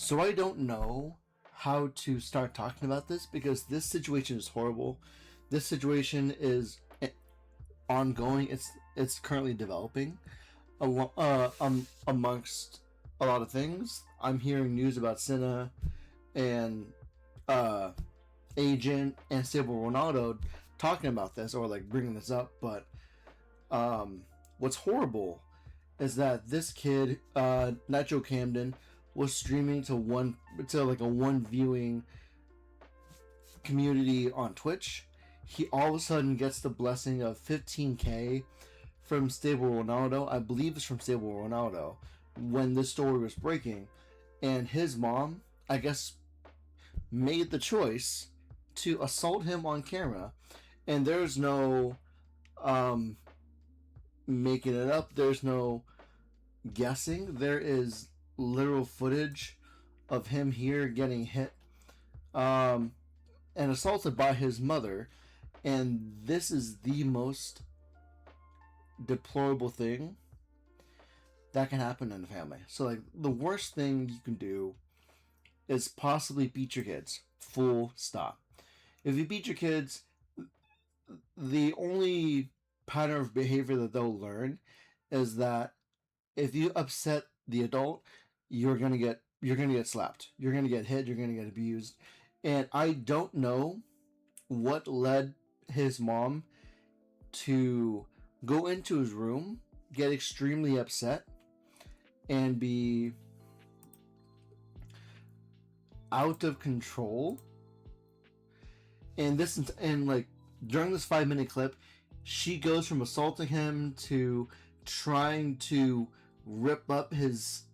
So I don't know how to start talking about this because this situation is horrible. This situation is ongoing. It's currently developing amongst a lot of things. I'm hearing news about Senna and uh, Agent and Stable Ronaldo talking about this or like bringing this up. But um, what's horrible is that this kid, Nacho Camden, was streaming to like a one viewing community on Twitch. He all of a sudden gets the blessing of 15K from Stable Ronaldo. I believe it's from Stable Ronaldo when this story was breaking, and his mom, I guess, made the choice to assault him on camera, and there's no um, making it up. There's no guessing. There is literal footage of him here getting hit and assaulted by his mother, and this is the most deplorable thing that can happen in a family. So like the worst thing you can do is possibly beat your kids. Full stop. If you beat your kids, the only pattern of behavior that they'll learn is that if you upset the adult, you're gonna get slapped. You're gonna get hit. You're gonna get abused. And I don't know what led his mom to go into his room, get extremely upset, and be out of control. And like during this 5-minute clip, she goes from assaulting him to trying to rip up his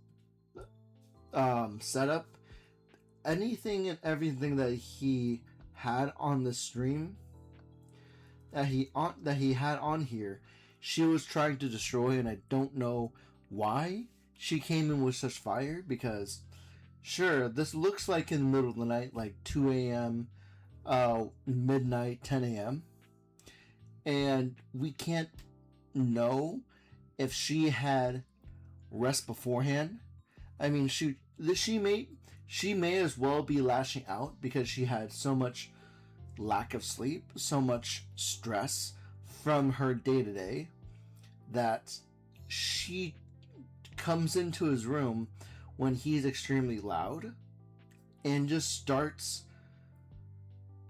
setup. Anything and everything that he had on the stream that he had on here, she was trying to destroy, and I don't know why she came in with such fire, because sure, this looks like in the middle of the night, like 2 a.m., midnight, 10 a.m., and we can't know if she had rest beforehand. I mean, she may as well be lashing out because she had so much lack of sleep, so much stress from her day-to-day, that she comes into his room when he's extremely loud and just starts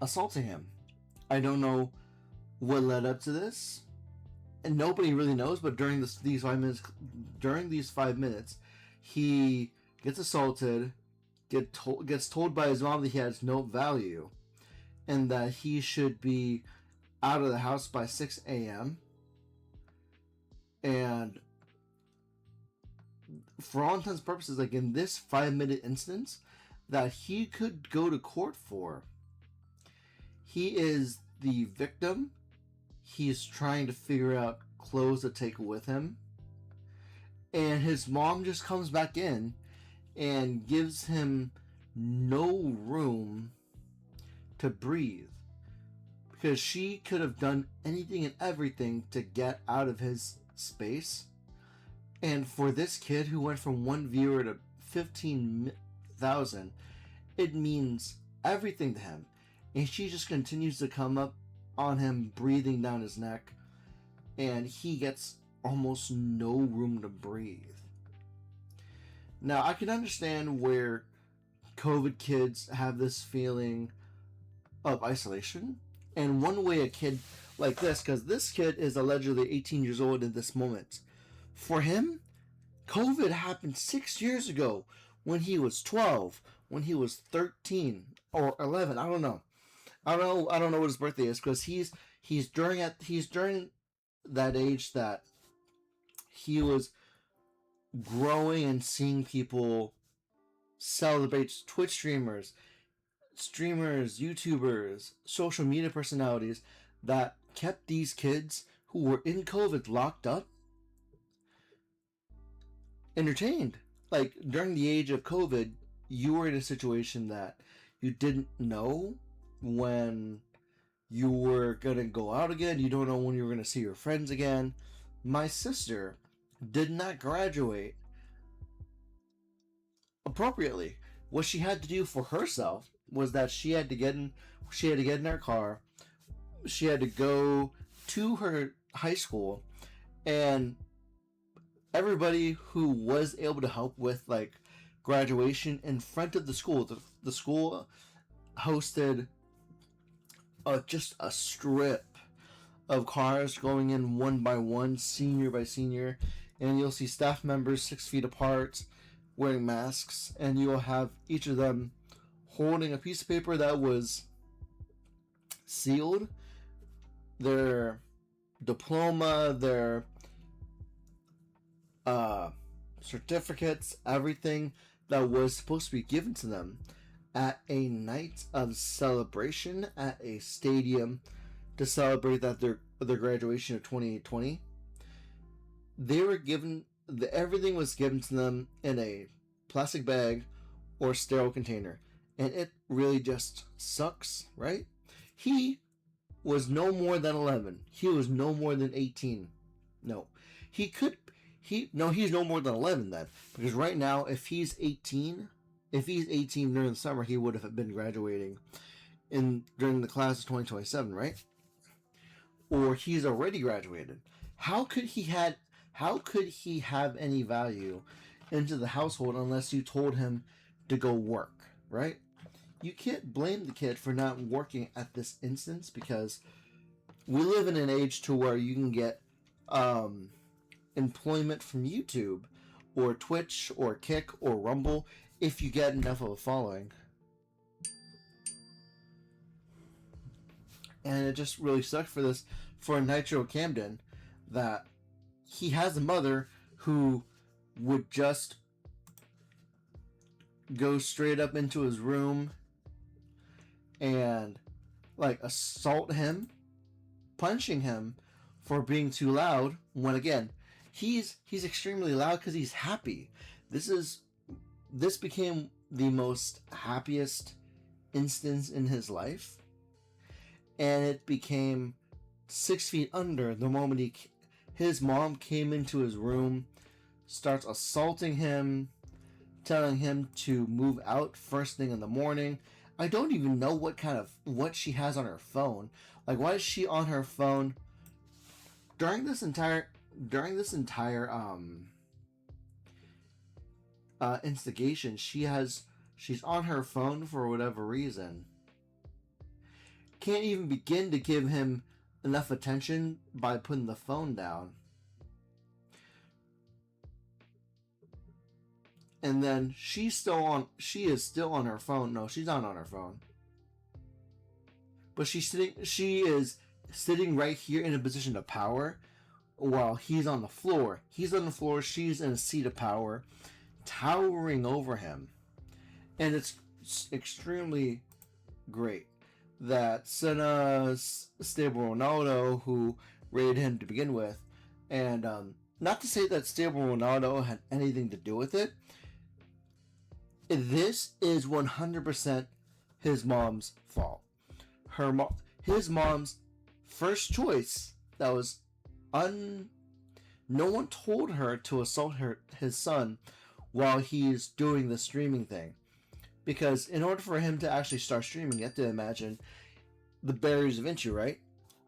assaulting him. I don't know what led up to this, and nobody really knows, but during these 5 minutes, he gets assaulted, gets told by his mom that he has no value and that he should be out of the house by 6 a.m. And for all intents and purposes, like in this 5-minute instance that he could go to court for, he is the victim. He's trying to figure out clothes to take with him, and his mom just comes back in and gives him no room to breathe, because she could have done anything and everything to get out of his space. And for this kid who went from 1 viewer to 15,000, it means everything to him. And she just continues to come up on him, breathing down his neck, and he gets almost no room to breathe. Now, I can understand where COVID kids have this feeling of isolation, and one way a kid like this, because this kid is allegedly 18 years old at this moment, for him, COVID happened 6 years ago when he was 12, when he was 13 or 11. I don't know what his birthday is, because he's during that age that he was growing and seeing people celebrate Twitch streamers, YouTubers, social media personalities that kept these kids who were in COVID locked up entertained. Like during the age of COVID, you were in a situation that you didn't know when you were gonna go out again. You don't know when you were gonna see your friends again. My sister did not graduate appropriately. What she had to do for herself was that she had to get in her car, she had to go to her high school, and everybody who was able to help with like graduation in front of the school, the school hosted just a strip of cars going in one by one, senior by senior, and you'll see staff members 6 feet apart wearing masks, and you'll have each of them holding a piece of paper that was sealed, their diploma, their certificates, everything that was supposed to be given to them at a night of celebration at a stadium to celebrate that their graduation of 2020. They were given everything was given to them in a plastic bag or sterile container, and it really just sucks, right? He was no more than 11. He was no more than 18. No, he's no more than 11 then, because right now if he's 18 during the summer, he would have been graduating during the class of 2027, right? Or he's already graduated. How could he have any value into the household unless you told him to go work, right? You can't blame the kid for not working at this instance, because we live in an age to where you can get employment from YouTube or Twitch or Kick or Rumble if you get enough of a following. And it just really sucked for Nitro Camden, that he has a mother who would just go straight up into his room and like assault him, punching him for being too loud, when again he's extremely loud because he's happy. This became the most happiest instance in his life, and it became 6 feet under the moment his mom came into his room, starts assaulting him, telling him to move out first thing in the morning. I don't even know what she has on her phone. Like, why is she on her phone during this entire instigation? She's on her phone for whatever reason. Can't even begin to give him enough attention by putting the phone down. And then she is still on her phone. No, she's not on her phone. But she is sitting right here in a position of power while he's on the floor. He's on the floor, she's in a seat of power, towering over him. And it's extremely great that Senna, Stable Ronaldo, who raided him to begin with, and not to say that Stable Ronaldo had anything to do with it, this is 100% his mom's fault. His mom's first choice, that was no one told her to assault his son while he's doing the streaming thing. Because in order for him to actually start streaming, you have to imagine the barriers of entry, right?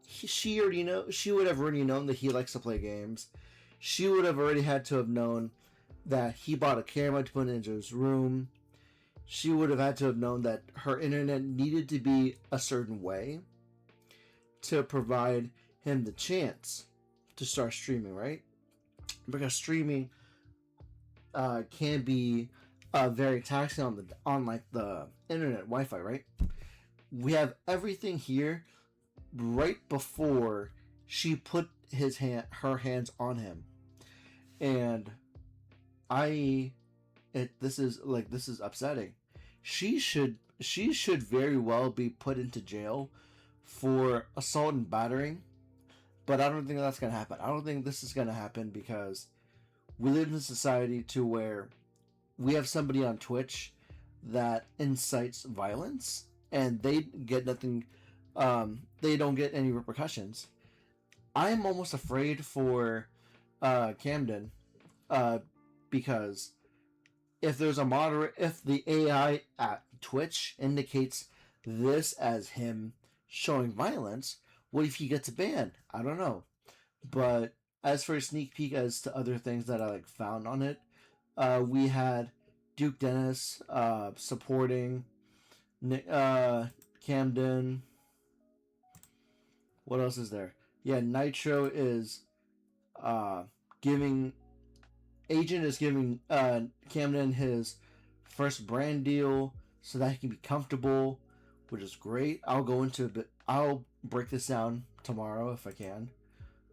She would have already known that he likes to play games. She would have already had to have known that he bought a camera to put into his room. She would have had to have known that her internet needed to be a certain way to provide him the chance to start streaming, right? Because streaming can be very taxing on like the internet Wi-Fi, right? We have everything here right before she put her hands on him, and this is upsetting. She should very well be put into jail for assault and battering, but I don't think that's gonna happen. I don't think this is gonna happen because we live in a society to where we have somebody on Twitch that incites violence, and they get nothing. They don't get any repercussions. I'm almost afraid for Camden, because if there's a moderate, if the AI at Twitch indicates this as him showing violence, what if he gets a ban? I don't know. But as for a sneak peek as to other things that I like found on it, we had Duke Dennis supporting Camden. What else is there? Yeah, Nitro is uh, giving Agent is giving Camden his first brand deal so that he can be comfortable, which is great. I'll go into a bit. I'll break this down tomorrow if I can,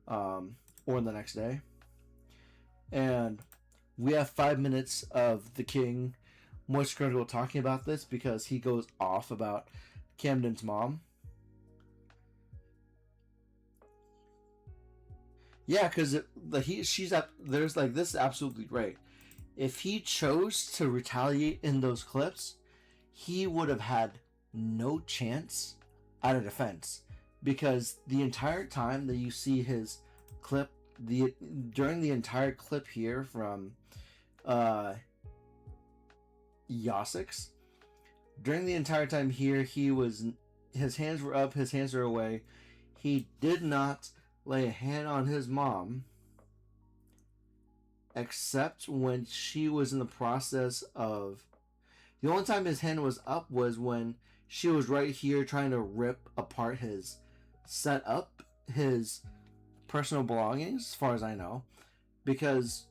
or the next day. And we have 5 minutes of the King Moist Critical talking about this because he goes off about Camden's mom. Yeah, because there's like this is absolutely right. If he chose to retaliate in those clips, he would have had no chance at a defense because the entire time that you see his clip, during the entire clip here from Yosix, during the entire time here, his hands were up, his hands were away. He did not lay a hand on his mom except when she was in the process of... The only time his hand was up was when she was right here trying to rip apart his setup, his personal belongings, as far as I know, because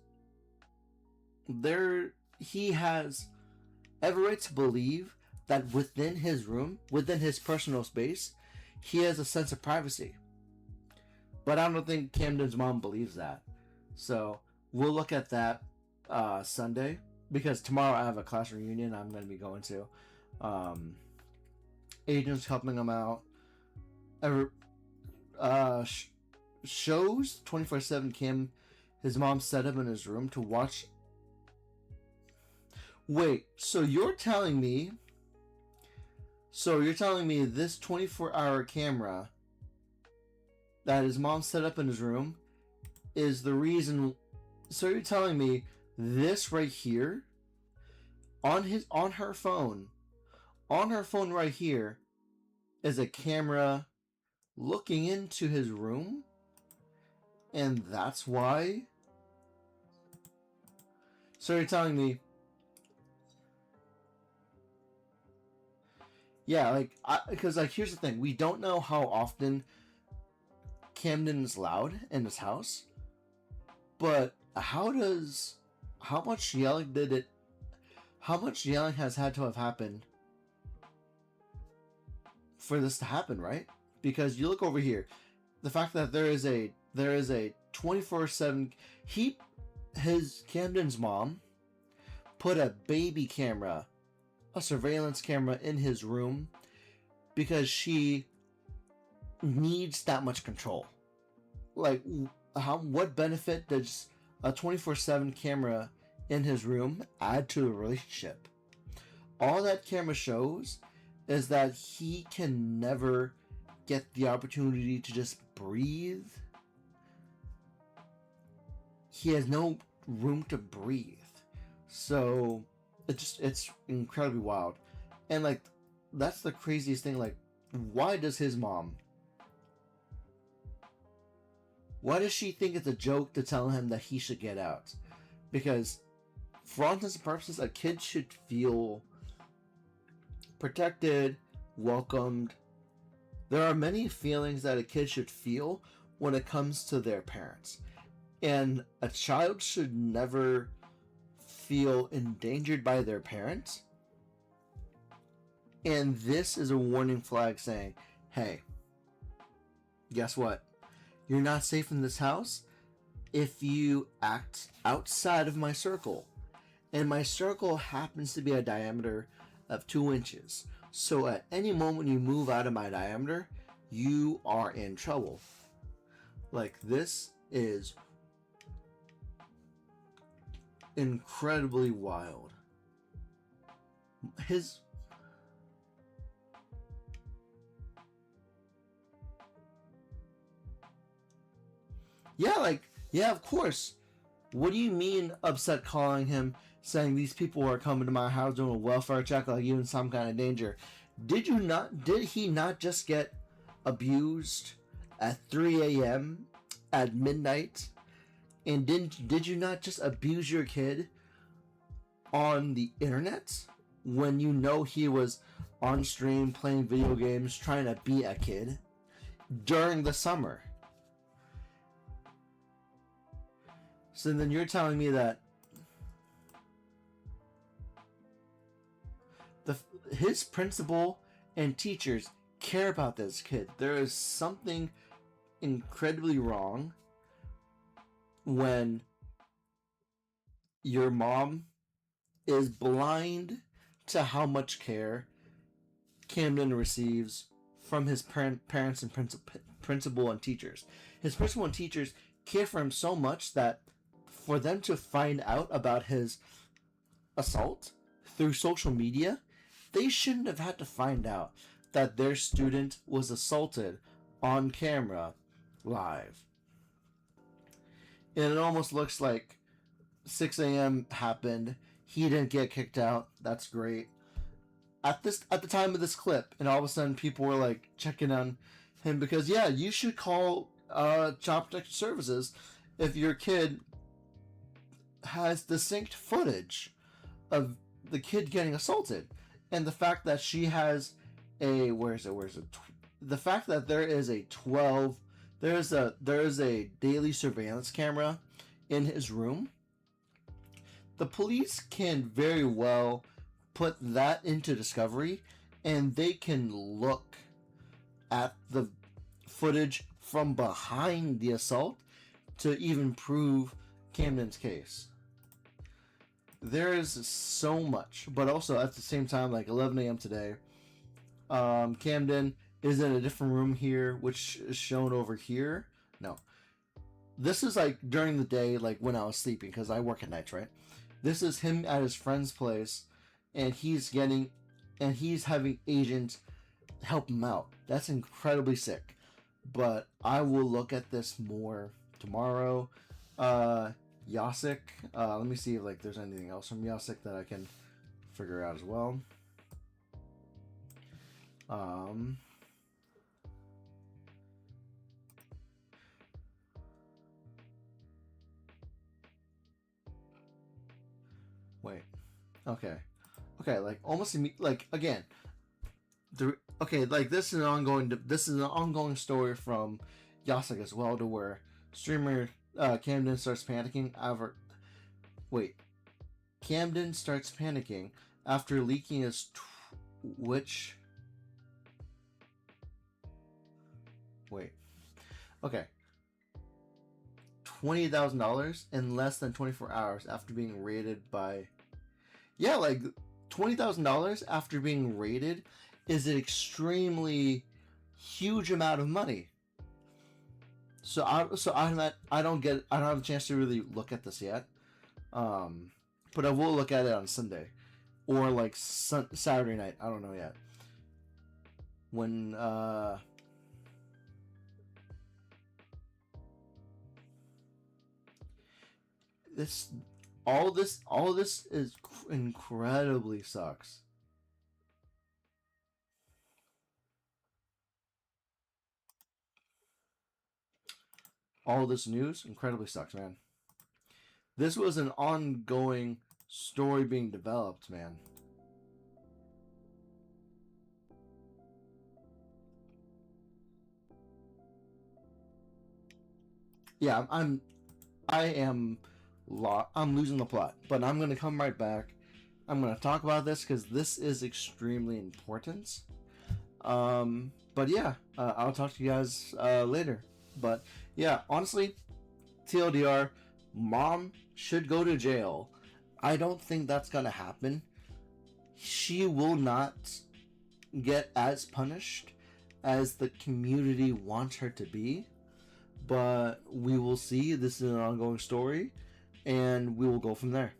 he has every right to believe that within his room, within his personal space, he has a sense of privacy. But I don't think Camden's mom believes that. So we'll look at that Sunday, because tomorrow I have a class reunion I'm going to be going to. Agents helping him out. Shows 24/7 Cam, his mom set him in his room to watch. Wait, so you're telling me this 24-hour camera that his mom set up in his room is the reason? So you're telling me this right here on her phone right here is a camera looking into his room, and that's why? So you're telling me, yeah, because here's the thing, we don't know how often Camden's loud in his house, but how much yelling has had to have happened for this to happen, right? Because you look over here, the fact that there is a 24/7, Camden's mom put a baby camera, a surveillance camera in his room because she needs that much control. Like, what benefit does a 24/7 camera in his room add to the relationship? All that camera shows is that he can never get the opportunity to just breathe. He has no room to breathe. So it's incredibly wild. And like, that's the craziest thing. Like, why does she think it's a joke to tell him that he should get out? Because for all intents and purposes, a kid should feel protected, welcomed. There are many feelings that a kid should feel when it comes to their parents. And a child should never feel endangered by their parents. And this is a warning flag saying, hey, guess what? You're not safe in this house if you act outside of my circle. And my circle happens to be a diameter of 2 inches. So at any moment you move out of my diameter, you are in trouble. Like, this is incredibly wild. Yeah, of course. What do you mean upset calling him saying these people are coming to my house doing a welfare check like you in some kind of danger. Did he not just get abused at 3 a.m. at midnight? And did you not just abuse your kid on the internet when you know he was on stream playing video games trying to be a kid during the summer? So then you're telling me that his principal and teachers care about this kid. There is something incredibly wrong when your mom is blind to how much care Camden receives from his parents and principal and teachers. His principal and teachers care for him so much that for them to find out about his assault through social media, they shouldn't have had to find out that their student was assaulted on camera live. And it almost looks like 6 a.m. happened. He didn't get kicked out. That's great. At the time of this clip, and all of a sudden people were like checking on him because you should call Child Protective Services if your kid has distinct footage of the kid getting assaulted. And the fact that she has a the fact that there is a daily surveillance camera in his room, the police can very well put that into discovery, and they can look at the footage from behind the assault to even prove Camden's case. There is so much, but also at the same time, like 11 a.m. today, Camden is in a different room here, which is shown over here. No, this is like during the day, like when I was sleeping, because I work at nights, right? This is him at his friend's place, and he's having agents help him out. That's incredibly sick. But I will look at this more tomorrow. Yasik. Let me see if like there's anything else from Yasik that I can figure out as well. Wait. Okay. Like almost like again. Like this is an ongoing story from Yasik as well, to where streamer Camden starts panicking Camden starts panicking after leaking his Twitch. $20,000 in less than 24 hours after being raided by. Yeah, like $20,000 after being raided is an extremely huge amount of money. So I don't have a chance to really look at this yet. But I will look at it on Sunday or like Saturday night. I don't know yet. When all this is incredibly sucks. All this news incredibly sucks, man. This was an ongoing story being developed, man. Yeah, I'm losing the plot, but I'm gonna come right back. I'm gonna talk about this because this is extremely important. But yeah, I'll talk to you guys later. But yeah, honestly, TLDR, mom should go to jail. I don't think that's gonna happen. She will not get as punished as the community wants her to be. But we will see. This is an ongoing story, and we will go from there.